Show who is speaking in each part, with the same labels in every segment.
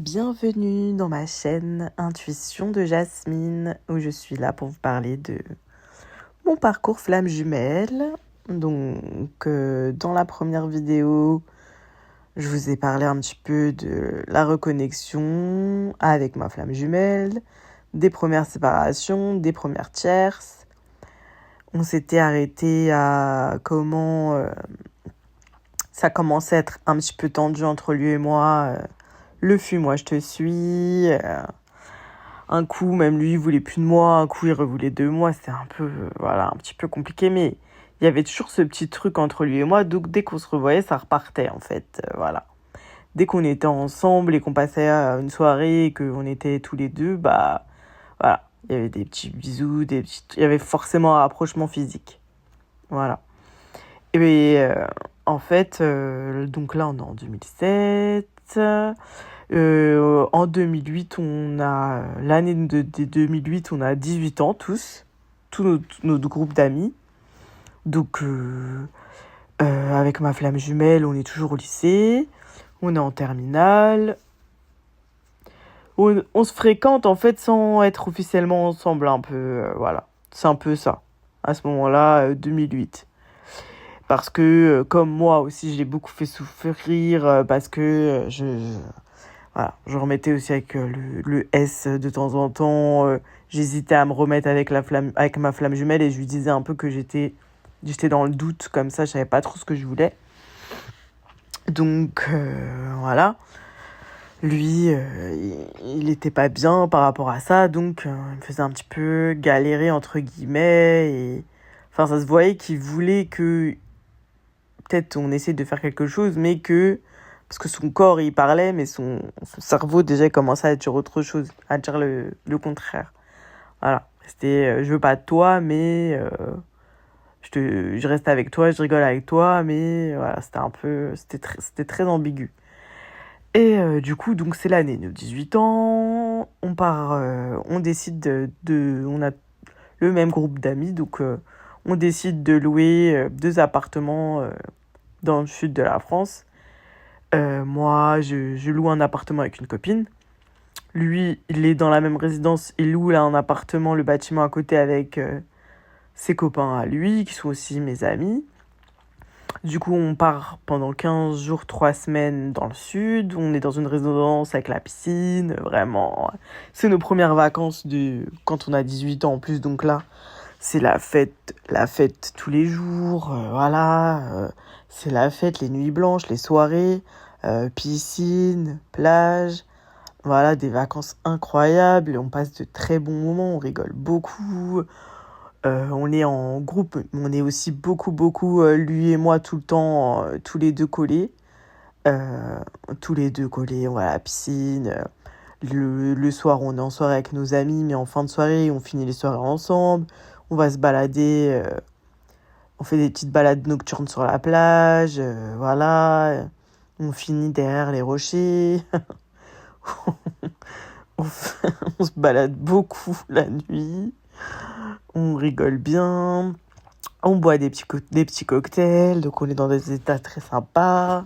Speaker 1: Bienvenue dans ma chaîne Intuition de Jasmine, où je suis là pour vous parler de mon parcours flamme jumelle. Dans la première vidéo, je vous ai parlé un petit peu de la reconnexion avec ma flamme jumelle, des premières séparations, des premières tierces. On s'était arrêté à comment ça commençait à être un petit peu tendu entre lui et moi. Le fuis, moi je te suis. Un coup, même lui, il voulait plus de moi. Un coup, il revoulait de moi. C'était un peu, un petit peu compliqué. Mais il y avait toujours ce petit truc entre lui et moi. Donc, dès qu'on se revoyait, ça repartait, en fait. Voilà. Dès qu'on était ensemble et qu'on passait à une soirée et qu'on était tous les deux, voilà. Il y avait des petits bisous, il y avait forcément un rapprochement physique. Voilà. Et en fait, donc là, on est en 2007. En 2008, l'année de 2008, on a 18 ans tous, tout notre groupe d'amis. Donc, avec ma flamme jumelle, on est toujours au lycée, on est en terminale. On se fréquente en fait sans être officiellement ensemble, un peu, voilà. C'est un peu ça, à ce moment-là, 2008. Parce que, comme moi aussi, je l'ai beaucoup fait souffrir, parce que voilà, je remettais aussi avec le S de temps en temps. J'hésitais à me remettre avec ma flamme jumelle et je lui disais un peu que j'étais dans le doute, comme ça, je savais pas trop ce que je voulais. Donc, voilà. Lui, il était pas bien par rapport à ça, donc il me faisait un petit peu galérer, entre guillemets. Et enfin, ça se voyait qu'il voulait que peut-être on essaie de faire quelque chose, mais que parce que son corps il parlait, mais son cerveau déjà commençait à dire autre chose, à dire le contraire. Voilà, c'était je veux pas de toi, mais je reste avec toi, je rigole avec toi, mais voilà, c'était très ambigu. Et du coup, donc c'est l'année de 18 ans, on part, on décide on a le même groupe d'amis, donc on décide de louer 2 appartements dans le sud de la France. Moi, je loue un appartement avec une copine. Lui, il est dans la même résidence. Il loue là un appartement, le bâtiment à côté avec ses copains à lui, qui sont aussi mes amis. Du coup, on part pendant 15 jours, 3 semaines dans le sud. On est dans une résidence avec la piscine. Vraiment, c'est nos premières vacances quand on a 18 ans en plus. Donc là, c'est la fête tous les jours. C'est la fête, les nuits blanches, les soirées. Piscine, plage, voilà, des vacances incroyables, on passe de très bons moments, on rigole beaucoup, on est en groupe, on est aussi beaucoup, lui et moi tout le temps, euh, tous les deux collés, on va à la piscine, le soir on est en soirée avec nos amis, mais en fin de soirée on finit les soirées ensemble, on va se balader, on fait des petites balades nocturnes sur la plage, voilà. On finit derrière les rochers. on, on se balade beaucoup la nuit. On rigole bien. On boit des petits cocktails. Donc on est dans des états très sympas.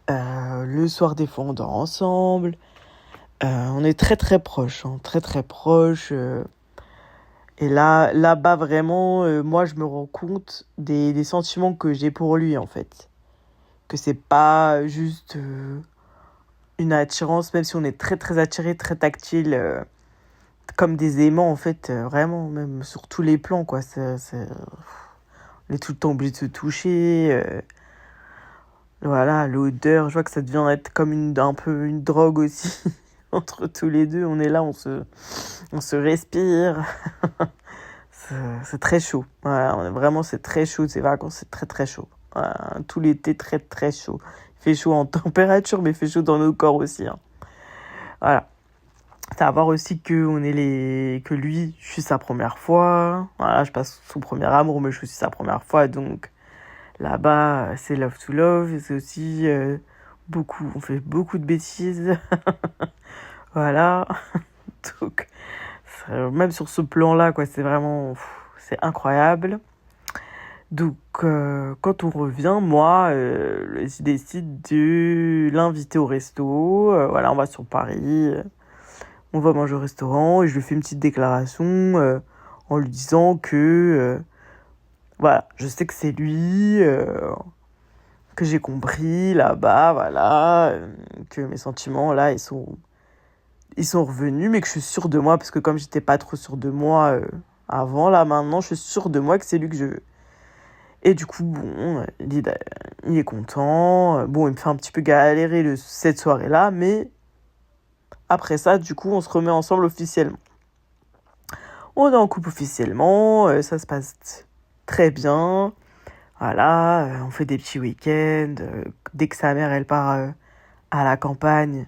Speaker 1: Le soir, des fois, on dort ensemble. On est très très proches. Très très proches. Et là-bas, vraiment, moi, je me rends compte des sentiments que j'ai pour lui, en fait. Que c'est pas juste une attirance, même si on est très très attiré, très tactile, comme des aimants en fait, vraiment, même sur tous les plans, quoi. On est tout le temps obligé de se toucher. Voilà, l'odeur, je vois que ça devient être comme un peu une drogue aussi. Entre tous les deux, on est là, on se respire. C'est très chaud. Voilà, vraiment, c'est très chaud. Ces vacances, c'est très très chaud. Voilà, tout l'été, très très chaud. Il fait chaud en température, mais il fait chaud dans nos corps aussi. Voilà. C'est à voir aussi que lui, je suis sa première fois. Voilà, je passe son premier amour, mais je suis aussi sa première fois. Donc là-bas, c'est love to love. C'est aussi on fait beaucoup de bêtises. Voilà. Donc, même sur ce plan-là, quoi, c'est vraiment, c'est incroyable. Donc, quand on revient, moi, je décide de l'inviter au resto. Voilà, on va sur Paris, on va manger au restaurant et je lui fais une petite déclaration en lui disant que, voilà, je sais que c'est lui, que j'ai compris là-bas, voilà, que mes sentiments, là, ils sont revenus, mais que je suis sûre de moi, parce que comme j'étais pas trop sûre de moi avant, là, maintenant, je suis sûre de moi que c'est lui que je veux. Et du coup, bon, il est content. Bon, il me fait un petit peu galérer cette soirée-là, mais après ça, du coup, on se remet ensemble officiellement. On est en couple officiellement, ça se passe très bien. Voilà, on fait des petits week-ends. Dès que sa mère, elle part à la campagne,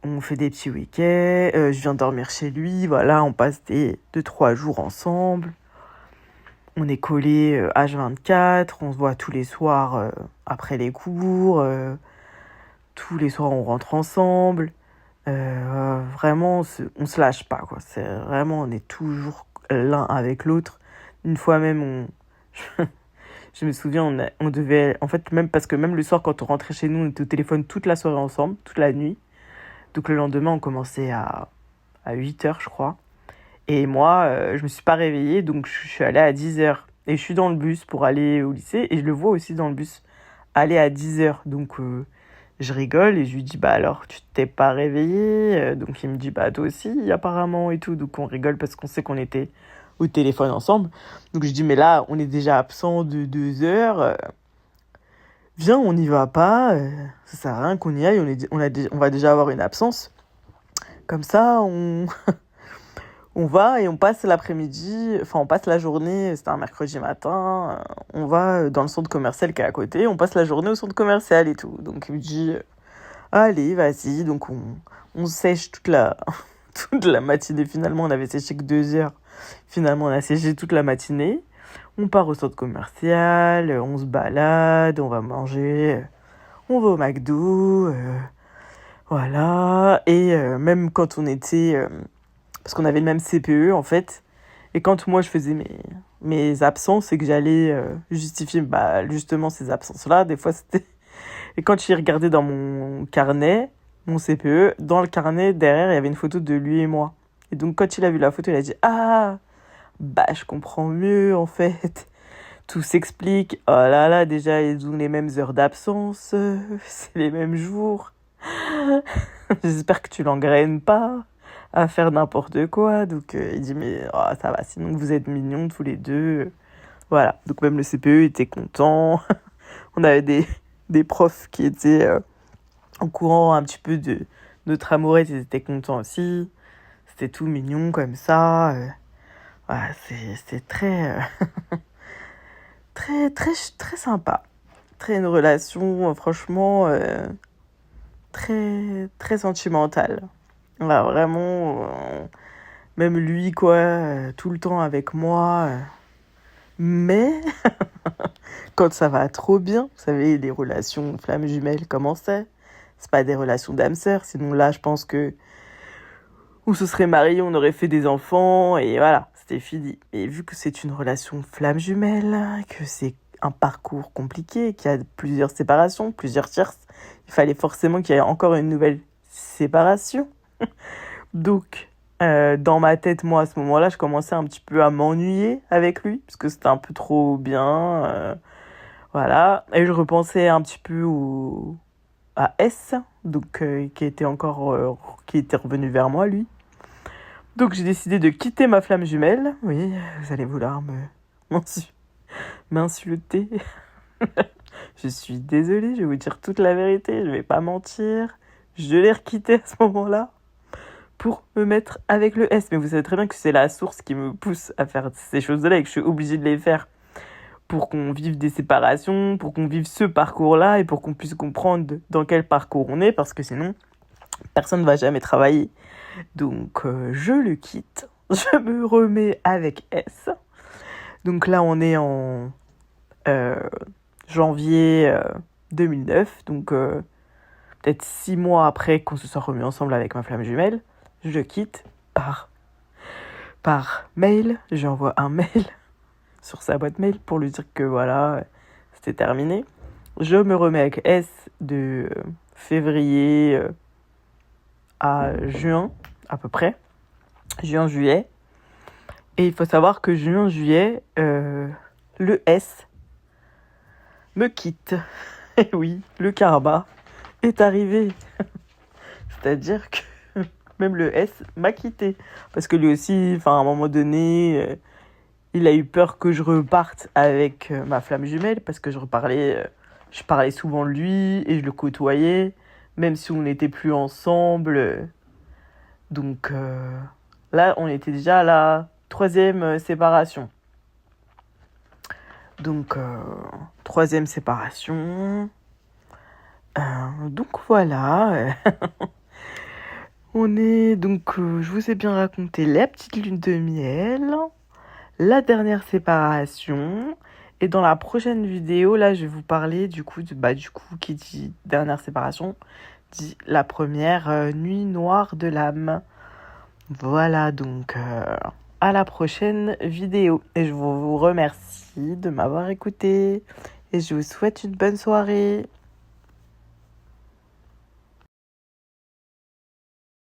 Speaker 1: on fait des petits week-ends. Je viens dormir chez lui, voilà, on passe des 2-3 jours ensemble. On est collés H24, on se voit tous les soirs après les cours. Tous les soirs, on rentre ensemble. Vraiment, on se lâche pas, quoi. C'est vraiment, on est toujours l'un avec l'autre. Une fois même, je me souviens, on devait... En fait, même parce que même le soir, quand on rentrait chez nous, on était au téléphone toute la soirée ensemble, toute la nuit. Donc le lendemain, on commençait à 8h, je crois. Et moi, je me suis pas réveillée, donc je suis allée à 10h. Et je suis dans le bus pour aller au lycée, et je le vois aussi dans le bus aller à 10h. Donc je rigole, et je lui dis, bah alors, tu t'es pas réveillée? Donc il me dit, bah toi aussi, apparemment, et tout. Donc on rigole parce qu'on sait qu'on était au téléphone ensemble. Donc je dis, mais là, on est déjà absent de 2 heures. Viens, on n'y va pas. Ça sert à rien qu'on y aille, on va déjà avoir une absence. Comme ça, on va et on passe l'après-midi, enfin on passe la journée, c'était un mercredi matin, on va dans le centre commercial qui est à côté, on passe la journée au centre commercial et tout. Donc il me dit, allez, vas-y, donc on sèche toute la matinée, finalement on avait séché que 2 heures, finalement on a séché toute la matinée, on part au centre commercial, on se balade, on va manger, on va au McDo, voilà, et même quand on était... parce qu'on avait le même CPE en fait. Et quand moi je faisais mes absences et que j'allais justifier justement ces absences-là, des fois c'était... Et quand j'ai regardé dans mon carnet, mon CPE, dans le carnet derrière il y avait une photo de lui et moi. Et donc quand il a vu la photo, il a dit «Ah, bah je comprends mieux en fait. Tout s'explique. Oh là là, déjà ils ont les mêmes heures d'absence, c'est les mêmes jours. J'espère que tu l'engraines pas à faire n'importe quoi.» Donc il dit mais oh, ça va, sinon vous êtes mignons tous les deux. Voilà, donc même le CPE était content. On avait des profs qui étaient au courant un petit peu de notre amourette, ils étaient contents aussi. C'était tout mignon comme ça. Voilà, c'est très, très, très, très sympa. Très une relation, franchement, très, très sentimentale. Voilà, vraiment, même lui, quoi, tout le temps avec moi. Mais quand ça va trop bien, vous savez, les relations flammes jumelles, comment c'est pas des relations d'âme sœur, sinon là, je pense que on se serait mariés, on aurait fait des enfants, et voilà, c'était fini. Et vu que c'est une relation flamme jumelle, que c'est un parcours compliqué, qu'il y a plusieurs séparations, plusieurs tierces, il fallait forcément qu'il y ait encore une nouvelle séparation. Donc, dans ma tête, moi, à ce moment-là, je commençais un petit peu à m'ennuyer avec lui, parce que c'était un peu trop bien. Voilà. Et je repensais un petit peu à S, donc, qui était revenu vers moi, lui. Donc, j'ai décidé de quitter ma flamme jumelle. Oui, vous allez vouloir m'insulter. Je suis désolée, je vais vous dire toute la vérité, je vais pas mentir. Je l'ai requitté à ce moment-là pour me mettre avec le S. Mais vous savez très bien que c'est la source qui me pousse à faire ces choses-là et que je suis obligée de les faire pour qu'on vive des séparations, pour qu'on vive ce parcours-là et pour qu'on puisse comprendre dans quel parcours on est, parce que sinon, personne ne va jamais travailler. Donc, je le quitte, je me remets avec S. Donc là, on est en janvier 2009, donc peut-être 6 mois après qu'on se soit remis ensemble avec ma flamme jumelle. Je quitte par mail, j'envoie un mail sur sa boîte mail pour lui dire que voilà, c'était terminé. Je me remets avec S de février à juin, à peu près. Juin-juillet. Et il faut savoir que juin-juillet, le S me quitte. Et oui, le karma est arrivé. C'est-à-dire que même le S m'a quitté. Parce que lui aussi, à un moment donné, il a eu peur que je reparte avec ma flamme jumelle. Parce que je parlais souvent de lui et je le côtoyais. Même si on n'était plus ensemble. Donc là, on était déjà à la 3e séparation. Donc, 3e séparation. Donc voilà. On est donc, je vous ai bien raconté la petite lune de miel, la dernière séparation. Et dans la prochaine vidéo, là, je vais vous parler du coup, qui dit dernière séparation, dit la première nuit noire de l'âme. Voilà, donc à la prochaine vidéo. Et je vous remercie de m'avoir écouté. Et je vous souhaite une bonne soirée.